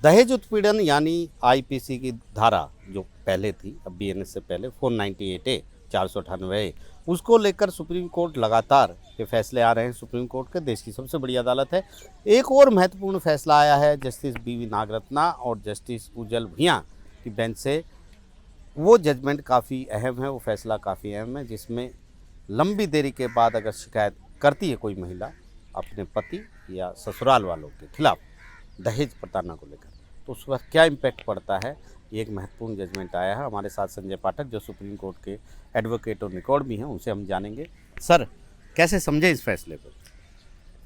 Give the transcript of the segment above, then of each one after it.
दहेज उत्पीड़न यानी आईपीसी की धारा जो पहले थी, अब बीएनएस से पहले 498 ए 498 उसको लेकर सुप्रीम कोर्ट लगातार ये फैसले आ रहे हैं। सुप्रीम कोर्ट के देश की सबसे बड़ी अदालत है। एक और महत्वपूर्ण फैसला आया है जस्टिस बीवी नागरत्ना और जस्टिस उज्जवल भुइयां की बेंच से। वो जजमेंट काफ़ी अहम है, वो फैसला काफ़ी अहम है, जिसमें लंबी देरी के बाद अगर शिकायत करती है कोई महिला अपने पति या ससुराल वालों के खिलाफ दहेज प्रताड़ना को लेकर, तो उस पर क्या इम्पैक्ट पड़ता है, ये एक महत्वपूर्ण जजमेंट आया है। हमारे साथ संजय पाठक जो सुप्रीम कोर्ट के एडवोकेट और रिकॉर्ड भी हैं, उनसे हम जानेंगे। सर, कैसे समझे इस फैसले को?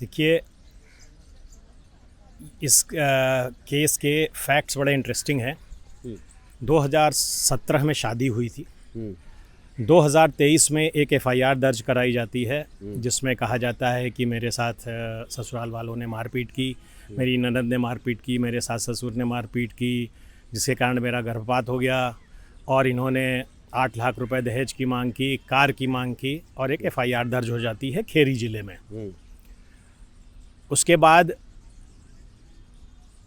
देखिए, इस केस के फैक्ट्स बड़े इंटरेस्टिंग हैं। 2017 में शादी हुई थी। 2023 में एक एफआईआर दर्ज कराई जाती है जिसमें कहा जाता है कि मेरे साथ ससुराल वालों ने मारपीट की, मेरी ननद ने मारपीट की, मेरे सास ससुर ने मारपीट की, जिसके कारण मेरा गर्भपात हो गया और इन्होंने 8 लाख रुपए दहेज की मांग की, कार की मांग की और एक एफआईआर दर्ज हो जाती है खेरी ज़िले में। उसके बाद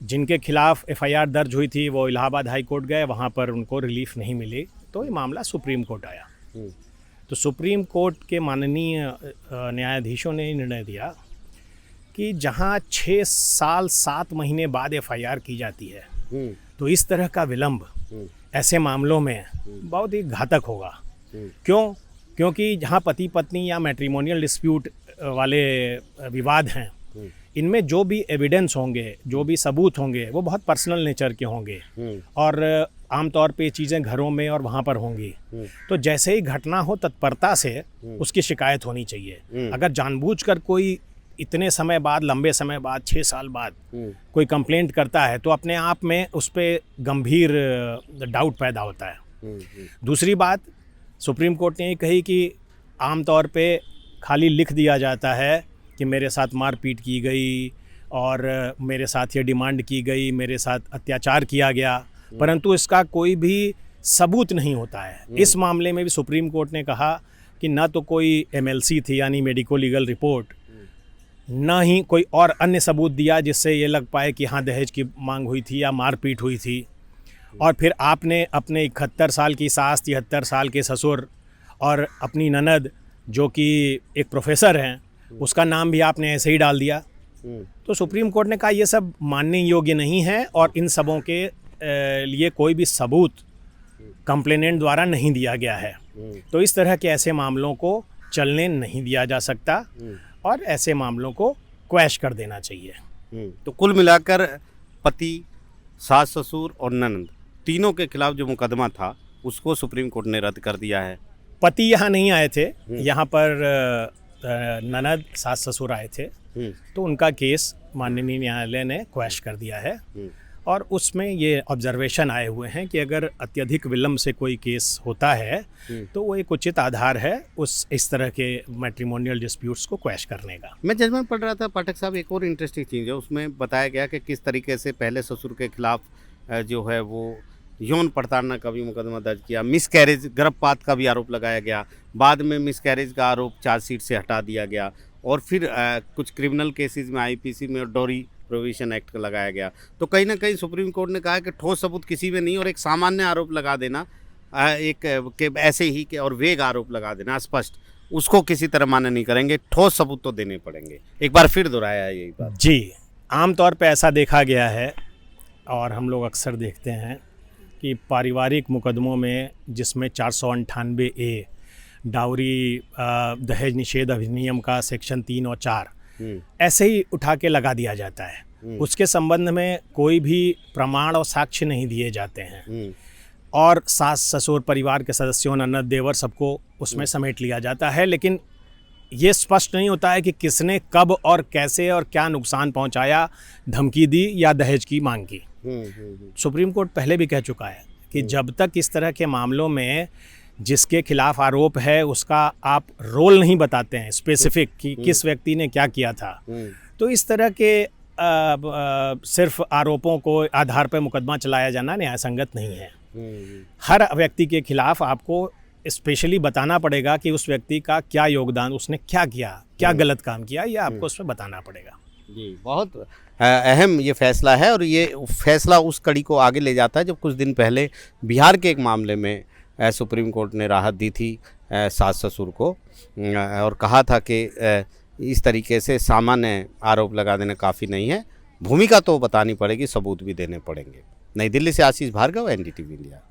जिनके खिलाफ एफआईआर दर्ज हुई थी वो इलाहाबाद हाई कोर्ट गए, वहाँ पर उनको रिलीफ नहीं मिली, तो ये मामला सुप्रीम कोर्ट आया। तो सुप्रीम कोर्ट के माननीय न्यायाधीशों ने निर्णय दिया कि जहाँ 6 साल 7 महीने बाद एफआईआर की जाती है तो इस तरह का विलंब ऐसे मामलों में बहुत ही घातक होगा। क्यों? क्योंकि जहाँ पति पत्नी या मैट्रिमोनियल डिस्प्यूट वाले विवाद हैं, इनमें जो भी एविडेंस होंगे, जो भी सबूत होंगे, वो बहुत पर्सनल नेचर के होंगे और आमतौर पे चीज़ें घरों में और वहाँ पर होंगी। तो जैसे ही घटना हो तत्परता से उसकी शिकायत होनी चाहिए। अगर जानबूझकर कोई इतने समय बाद, लंबे समय बाद, 6 साल बाद कोई कंप्लेंट करता है तो अपने आप में उस पर गंभीर डाउट पैदा होता है। दूसरी बात, सुप्रीम कोर्ट ने ये कही कि आमतौर पे खाली लिख दिया जाता है कि मेरे साथ मारपीट की गई और मेरे साथ ये डिमांड की गई, मेरे साथ अत्याचार किया गया, परंतु इसका कोई भी सबूत नहीं होता है। इस मामले में भी सुप्रीम कोर्ट ने कहा कि ना तो कोई एमएलसी थी यानी मेडिको लीगल रिपोर्ट, ना ही कोई और अन्य सबूत दिया जिससे ये लग पाए कि हाँ दहेज की मांग हुई थी या मारपीट हुई थी। और फिर आपने अपने 71 साल की सास, 73 साल के ससुर और अपनी ननद जो कि एक प्रोफेसर हैं, उसका नाम भी आपने ऐसे ही डाल दिया। तो सुप्रीम कोर्ट ने कहा ये सब मानने योग्य नहीं है और इन सबों के लिए कोई भी सबूत कंप्लेनेंट द्वारा नहीं दिया गया है। तो इस तरह के ऐसे मामलों को चलने नहीं दिया जा सकता और ऐसे मामलों को क्वैश कर देना चाहिए। तो कुल मिलाकर पति, सास ससुर और ननद तीनों के खिलाफ जो मुकदमा था उसको सुप्रीम कोर्ट ने रद्द कर दिया है। पति यहाँ नहीं आए थे, यहाँ पर ननद, सास ससुर आए थे, तो उनका केस माननीय न्यायालय ने क्वैश कर दिया है और उसमें ये ऑब्जर्वेशन आए हुए हैं कि अगर अत्यधिक विलंब से कोई केस होता है तो वो एक उचित आधार है इस तरह के मैट्रिमोनियल डिस्प्यूट्स को क्वैश करने का। मैं जजमेंट पढ़ रहा था पाठक साहब, एक और इंटरेस्टिंग चीज़ है, उसमें बताया गया कि किस तरीके से पहले ससुर के खिलाफ जो है वो यौन प्रताड़ना का भी मुकदमा दर्ज किया, मिसकैरेज, गर्भपात का भी आरोप लगाया गया, बाद में मिसकैरेज का आरोप चार्जशीट से हटा दिया गया और फिर कुछ क्रिमिनल केसेस में आईपीसी में और डॉरी प्रोविजन एक्ट का लगाया गया। तो कहीं ना कहीं सुप्रीम कोर्ट ने कहा कि ठोस सबूत किसी में नहीं और एक सामान्य आरोप लगा देना, एक के ऐसे ही के और वेग आरोप लगा देना स्पष्ट, उसको किसी तरह मान्य नहीं करेंगे, ठोस सबूत तो देने पड़ेंगे। एक बार फिर दोहराया है यही बात। जी, आमतौर पे ऐसा देखा गया है और हम लोग अक्सर देखते हैं कि पारिवारिक मुकदमों में जिसमें 498 ए डाउरी दहेज निषेध अधिनियम का सेक्शन 3 और 4 ऐसे ही उठा के लगा दिया जाता है। उसके संबंध में कोई भी प्रमाण और साक्ष्य नहीं दिए जाते हैं और सास ससुर, परिवार के सदस्यों, ननद, देवर सबको उसमें समेट लिया जाता है, लेकिन ये स्पष्ट नहीं होता है कि किसने कब और कैसे और क्या नुकसान पहुंचाया, धमकी दी या दहेज की मांग की। सुप्रीम कोर्ट पहले भी कह चुका है कि जब तक इस तरह के मामलों में जिसके खिलाफ आरोप है उसका आप रोल नहीं बताते हैं स्पेसिफिक कि किस व्यक्ति ने क्या किया था, तो इस तरह के सिर्फ आरोपों को आधार पर मुकदमा चलाया जाना न्याय संगत नहीं है। हर व्यक्ति के खिलाफ आपको स्पेशली बताना पड़ेगा कि उस व्यक्ति का क्या योगदान, उसने क्या किया, क्या गलत काम किया, ये आपको उसमें बताना पड़ेगा। जी, बहुत अहम ये फैसला है और ये फैसला उस कड़ी को आगे ले जाता है जब कुछ दिन पहले बिहार के एक मामले में सुप्रीम कोर्ट ने राहत दी थी सास ससुर को और कहा था कि इस तरीके से सामान्य आरोप लगा देना काफ़ी नहीं है, भूमिका तो बतानी पड़ेगी, सबूत भी देने पड़ेंगे। नई दिल्ली से आशीष भार्गव, NDTV इंडिया।